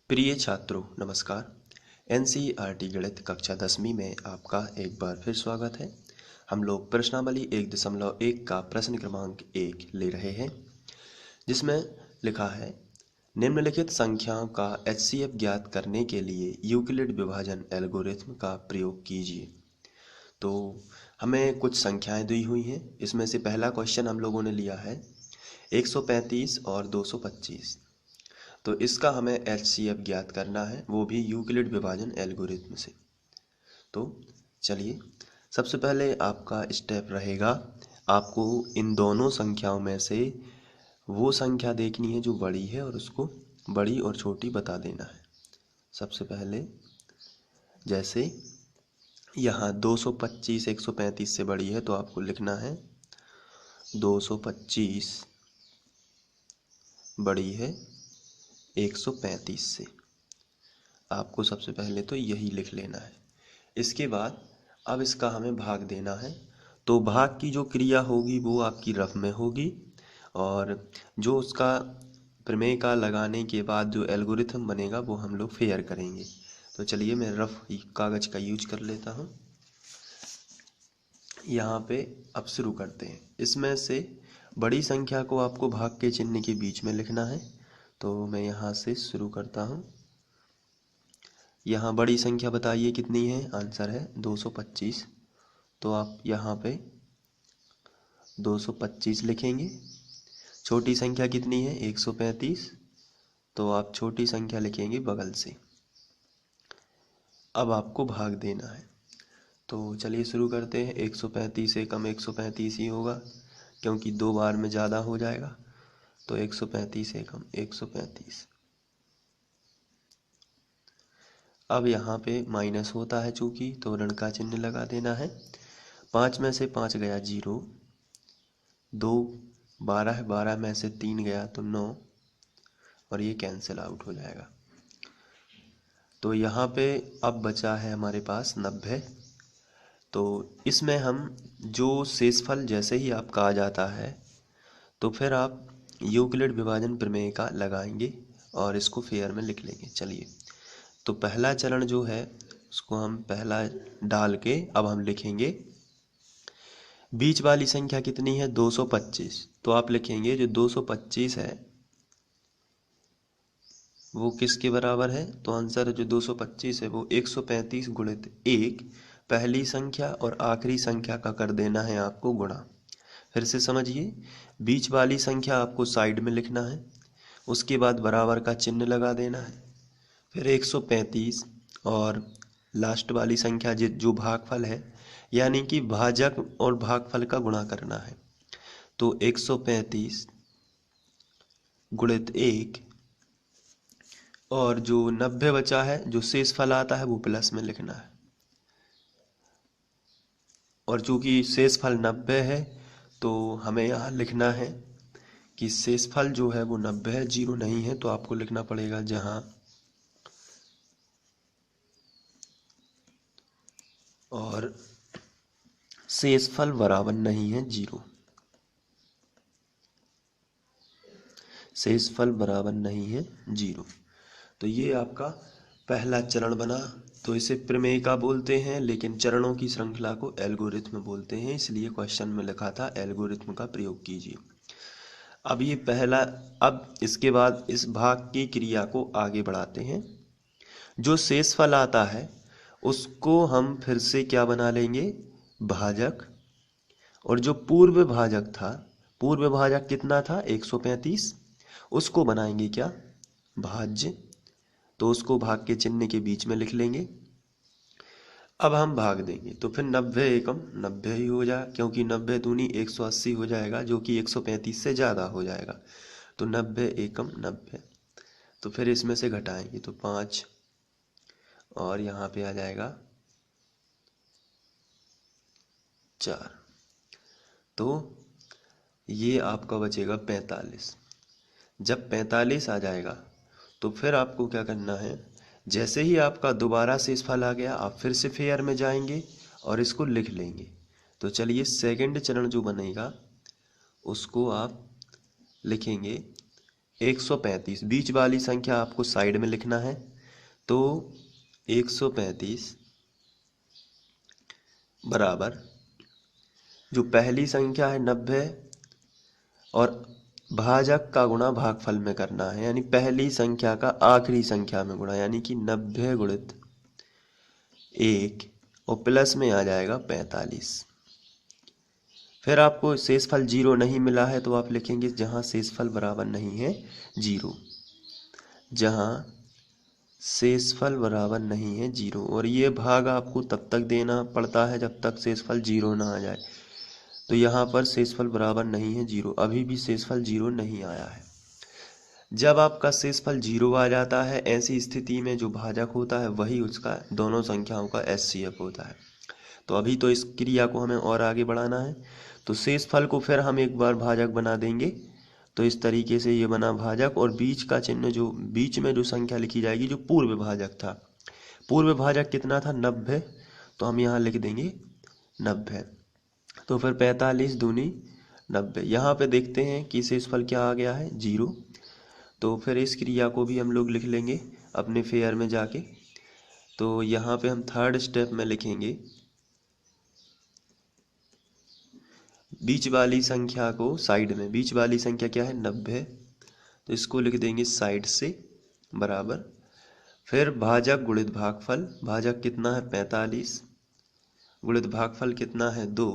प्रिय छात्रों नमस्कार। एनसीईआरटी गणित कक्षा 10वीं में आपका एक बार फिर स्वागत है। हम लोग प्रश्नावली 1.1 का प्रश्न क्रमांक 1 ले रहे हैं, जिसमें लिखा है निम्नलिखित संख्याओं का एचसीएफ ज्ञात करने के लिए यूक्लिड विभाजन एल्गोरिथ्म का प्रयोग कीजिए। तो हमें कुछ संख्याएं दी हुई हैं। इसमें से पहला क्वेश्चन हम लोगों ने लिया है 135 और 225। तो इसका हमें एचसीएफ ज्ञात करना है, वो भी यूक्लिड विभाजन एल्गोरिथ्म से। तो चलिए, सबसे पहले आपका स्टेप रहेगा, आपको इन दोनों संख्याओं में से वो संख्या देखनी है जो बड़ी है और उसको बड़ी और छोटी बता देना है। सबसे पहले जैसे यहाँ 225 135 से बड़ी है, तो आपको लिखना है 225 बड़ी है 135 से। आपको सबसे पहले तो यही लिख लेना है। इसके बाद अब इसका हमें भाग देना है। तो भाग की जो क्रिया होगी वो आपकी रफ में होगी, और जो उसका प्रमेय का लगाने के बाद जो एल्गोरिथम बनेगा वो हम लोग फेयर करेंगे। तो चलिए, मैं रफ कागज़ का यूज कर लेता हूँ। यहाँ पे अब शुरू करते हैं। इसमें से बड़ी संख्या को आपको भाग के चिन्ह के बीच में लिखना है। तो मैं यहाँ से शुरू करता हूँ। यहाँ बड़ी संख्या बताइए कितनी है, आंसर है 225। तो आप यहाँ पे 225 लिखेंगे। छोटी संख्या कितनी है 135, तो आप छोटी संख्या लिखेंगे बगल से। अब आपको भाग देना है। तो चलिए शुरू करते हैं। 135 से कम 135 ही होगा, क्योंकि 2 बार में ज़्यादा हो जाएगा। तो 135 से कम 135। अब यहाँ पे माइनस होता है चूँकि, तो ऋण का चिन्ह लगा देना है। 5 में से 5 गया 0, 2 12, 12 में से 3 गया तो 9, और ये कैंसिल आउट हो जाएगा। तो यहाँ पे अब बचा है हमारे पास 90। तो इसमें हम जो शेषफल जैसे ही आपका आ जाता है, तो फिर आप यूक्लिड विभाजन प्रमेय का लगाएंगे और इसको फेयर में लिख लेंगे। चलिए, तो पहला चरण जो है उसको हम पहला डाल के अब हम लिखेंगे। बीच वाली संख्या कितनी है 225, तो आप लिखेंगे जो 225 है वो किसके बराबर है। तो आंसर जो 225 है वो 135 गुणित 1 पहली संख्या और आखिरी संख्या का कर देना है आपको गुणा। फिर से समझिए, बीच वाली संख्या आपको साइड में लिखना है, उसके बाद बराबर का चिन्ह लगा देना है, फिर 135 और लास्ट वाली संख्या जो भागफल है, यानी कि भाजक और भागफल का गुणा करना है। तो 135 गुणित 1, और जो 90 बचा है जो शेष फल आता है वो प्लस में लिखना है। और चूंकि शेष फल 90 है, तो हमें यहाँ लिखना है कि शेष फल जो है वो 90 है, 0 नहीं है। तो आपको लिखना पड़ेगा जहाँ और शेषफल बराबर नहीं है 0, शेषफल बराबर नहीं है 0। तो ये आपका पहला चरण बना। तो इसे प्रमेयिका बोलते हैं, लेकिन चरणों की श्रृंखला को एल्गोरिथ्म बोलते हैं, इसलिए क्वेश्चन में लिखा था एल्गोरिथ्म का प्रयोग कीजिए। अब ये पहला, अब इसके बाद इस भाग की क्रिया को आगे बढ़ाते हैं। जो शेषफल आता है उसको हम फिर से क्या बना लेंगे, भाजक। और जो पूर्व भाजक था, पूर्व भाजक कितना था 135, उसको बनाएंगे क्या, भाज्य। तो उसको भाग के चिन्ह के बीच में लिख लेंगे। अब हम भाग देंगे, तो फिर 90 एकम 90 ही हो जाए, क्योंकि 90 दूनी 180 हो जाएगा, जो कि 135 से ज़्यादा हो जाएगा। तो 90 एकम 90। तो फिर इसमें से घटाएंगे तो 5, और यहाँ पे आ जाएगा 4। तो ये आपका बचेगा 45। जब 45 आ जाएगा तो फिर आपको क्या करना है, जैसे ही आपका दोबारा शेषफल आ गया आप फिर से फेयर में जाएंगे और इसको लिख लेंगे। तो चलिए, सेकंड चरण जो बनेगा उसको आप लिखेंगे 135, बीच वाली संख्या आपको साइड में लिखना है। तो 135 बराबर जो पहली संख्या है 90 और भाजक का गुणा भागफल में करना है, यानी पहली संख्या का आखिरी संख्या में गुणा, यानी कि 90 गुणित 1 और प्लस में आ जाएगा 45। फिर आपको शेषफल 0 नहीं मिला है तो आप लिखेंगे जहां शेषफल बराबर नहीं है 0, जहां शेषफल बराबर नहीं है 0। और ये भाग आपको तब तक देना पड़ता है जब तक शेषफल 0 ना आ जाए। तो यहाँ पर शेषफल बराबर नहीं है 0, अभी भी शेषफल 0 नहीं आया है। जब आपका शेषफल 0 आ जाता है, ऐसी स्थिति में जो भाजक होता है वही उसका दोनों संख्याओं का एचसीएफ होता है। तो अभी तो इस क्रिया को हमें और आगे बढ़ाना है। तो शेषफल को फिर हम एक बार भाजक बना देंगे। तो इस तरीके से ये बना भाजक, और बीच का चिन्ह जो बीच में जो संख्या लिखी जाएगी जो पूर्व भाजक था। पूर्व भाजक कितना था 90, तो हम यहाँ लिख देंगे 90। तो फिर 45 दूनी 90। यहाँ पे देखते हैं कि शेषफल क्या आ गया है 0। तो फिर इस क्रिया को भी हम लोग लिख लेंगे अपने फेयर में जाके। तो यहाँ पे हम थर्ड स्टेप में लिखेंगे बीच वाली संख्या को साइड में, बीच वाली संख्या क्या है 90, तो इसको लिख देंगे साइड से बराबर। फिर भाजक गुणित भागफल, भाजक कितना है 45 गुणित भागफल कितना है 2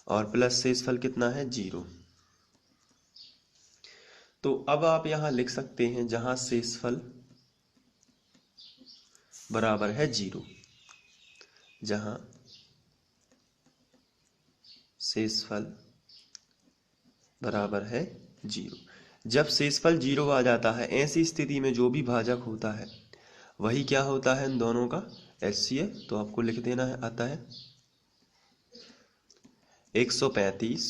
और प्लस शेषफल कितना है 0। तो अब आप यहां लिख सकते हैं जहां शेषफल बराबर है 0, जहां शेषफल बराबर है 0। जब शेषफल 0 आ जाता है, ऐसी स्थिति में जो भी भाजक होता है वही क्या होता है इन दोनों का एचसीएफ। तो आपको लिख देना है आता है 135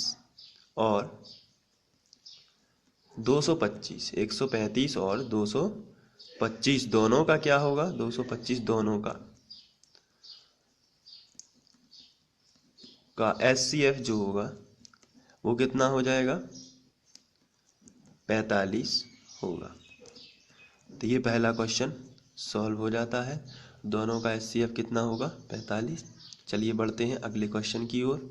और 225। 135 और 225 दोनों का क्या होगा 225 दोनों का एचसीएफ जो होगा वो कितना हो जाएगा 45 होगा। तो ये पहला क्वेश्चन सॉल्व हो जाता है। दोनों का एचसीएफ कितना होगा 45। चलिए बढ़ते हैं अगले क्वेश्चन की ओर।